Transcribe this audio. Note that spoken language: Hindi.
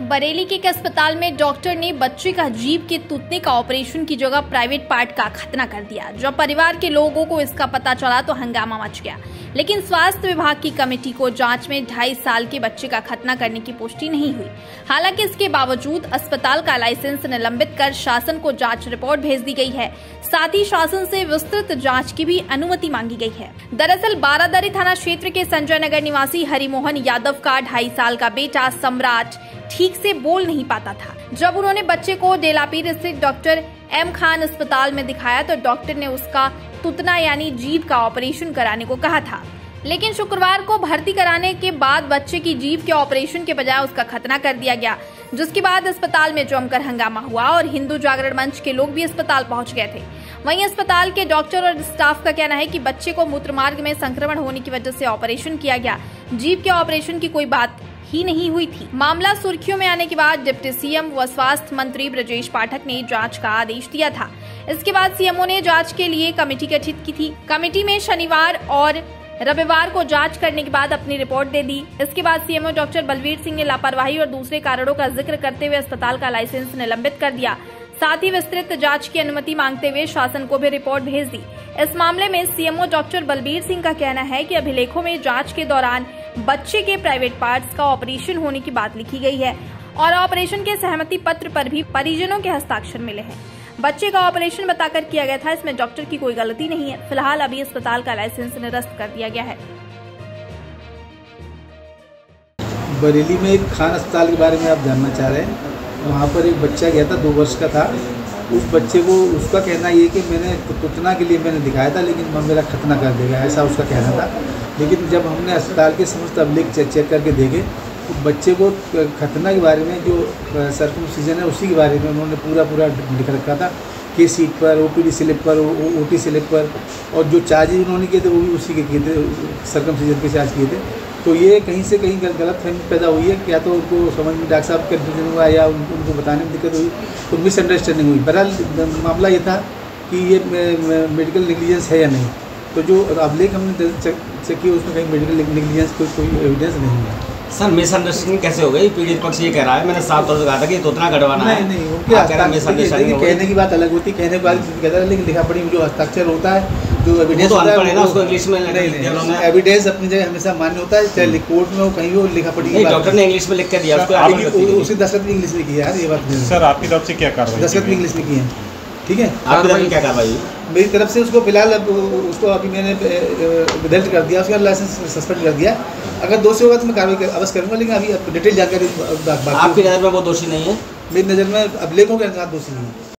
बरेली के एक अस्पताल में डॉक्टर ने बच्चे का जीभ के टूटने का ऑपरेशन की जगह प्राइवेट पार्ट का खतना कर दिया। जब परिवार के लोगों को इसका पता चला तो हंगामा मच गया, लेकिन स्वास्थ्य विभाग की कमेटी को जांच में 2.5 साल के बच्चे का खतना करने की पुष्टि नहीं हुई। हालांकि इसके बावजूद अस्पताल का लाइसेंस निलंबित कर शासन को जांच रिपोर्ट भेज दी गई है। साथ ही शासन से विस्तृत जांच की भी अनुमति मांगी गई है। दरअसल बारादरी थाना क्षेत्र के संजय नगर निवासी हरिमोहन यादव का 2.5 साल का बेटा सम्राट ठीक से बोल नहीं पाता था। जब उन्होंने बच्चे को डेलापीर स्थित डॉक्टर एम खान अस्पताल में दिखाया तो डॉक्टर ने उसका तुतना यानी जीभ का ऑपरेशन कराने को कहा था, लेकिन शुक्रवार को भर्ती कराने के बाद बच्चे की जीभ के ऑपरेशन के बजाय उसका खतना कर दिया गया, जिसके बाद अस्पताल में जमकर हंगामा हुआ और हिंदू जागरण मंच के लोग भी अस्पताल पहुंच गए थे। वहीं अस्पताल के डॉक्टर और स्टाफ का कहना है कि बच्चे को मूत्रमार्ग में संक्रमण होने की वजह से ऑपरेशन किया गया। जीभ के ऑपरेशन की कोई बात ही नहीं हुई थी। मामला सुर्खियों में आने के बाद डिप्टी सीएम व स्वास्थ्य मंत्री ब्रजेश पाठक ने जांच का आदेश दिया था। इसके बाद सीएमओ ने जांच के लिए कमेटी गठित की थी। कमेटी में शनिवार और रविवार को जांच करने के बाद अपनी रिपोर्ट दे दी। इसके बाद सीएमओ डॉक्टर बलवीर सिंह ने लापरवाही और दूसरे कारणों का जिक्र करते हुए अस्पताल का लाइसेंस निलंबित कर दिया। साथ ही विस्तृत जांच की अनुमति मांगते हुए शासन को भी रिपोर्ट भेज दी। इस मामले में सीएमओ डॉक्टर बलबीर सिंह का कहना है कि अभिलेखों में जांच के दौरान बच्चे के प्राइवेट पार्ट्स का ऑपरेशन होने की बात लिखी गई है और ऑपरेशन के सहमति पत्र पर भी परिजनों के हस्ताक्षर मिले हैं। बच्चे का ऑपरेशन बताकर किया गया था, इसमें डॉक्टर की कोई गलती नहीं है। फिलहाल अभी अस्पताल का लाइसेंस निरस्त कर दिया गया है। बरेली में एक खान अस्पताल के बारे में आप जानना चाह रहे हैं। वहाँ पर एक बच्चा गया था, 2 वर्ष का था। उस बच्चे को उसका कहना ये कि मैंने तुतना के लिए मैंने दिखाया था, लेकिन मेरा खतना कर देगा, ऐसा उसका कहना था। लेकिन जब हमने अस्पताल के समस्त अभिलेख चेक करके देखे तो बच्चे को खतना के बारे में जो सर्कमसिजन है उसी के बारे में उन्होंने पूरा लिख रखा था। केस शीट पर, ओपीडी स्लिप पर, ओटी स्लिप पर, और जो चार्जेज उन्होंने किए थे वो भी उसी के किए थे, सर्कमसिजन के चार्ज किए थे। तो ये कहीं से कहीं गलतफहमी पैदा हुई है, क्या तो उनको समझ में डॉक्टर साहब कन्फ्यूजन हुआ या उनको बताने में दिक्कत हुई, तो मिसअंडरस्टैंडिंग हुई। बहरहाल मामला ये था कि ये मेडिकल नेग्लिजेंस है या नहीं। तो जो अभिलेख हमने चेक किया उसमें कहीं मेडिकल नेग्लिजेंस कोई एविडेंस नहीं है। सर मिसअंडरस्टैंडिंग कैसे हो गई? पीड़ित पक्ष ये कह रहा है, मैंने साफ तौर से कहा था कि उतना गड़वाना है। नहीं, कहने की बात अलग होती है, कहने की बात कहता है, लेकिन लिखा पढ़ी में जो हस्ताक्षर होता है, जो एविडेंस होता है ना, उसको इंग्लिश में एविडेंस अपनी जगह हमेशा मान्य होता है, चाहे कोर्ट में हो कहीं हो, लिखा पढ़ी। डॉक्टर ने इंग्लिश में लिख कर दिया, उसी दस्तखत भी इंग्लिश में की है यार, ये बात नहीं। सर आपकी तरफ से क्या कार्रवाई? दस्तखत भी इंग्लिश में की है, ठीक है। आपकी तरफ क्या कार्रवाई? मेरी तरफ से उसको फिलहाल अब उसको अभी मैंने विदल्ट कर दिया, उसका लाइसेंस सस्पेंड कर दिया। अगर दोषी होगा तो मैं कार्रवाई अवश्य करूँगा, लेकिन अभी डिटेल जानकारी। आपकी नज़र में वो दोषी नहीं है? मेरी नज़र में अभिलेखों के अनुसार दोषी नहीं है।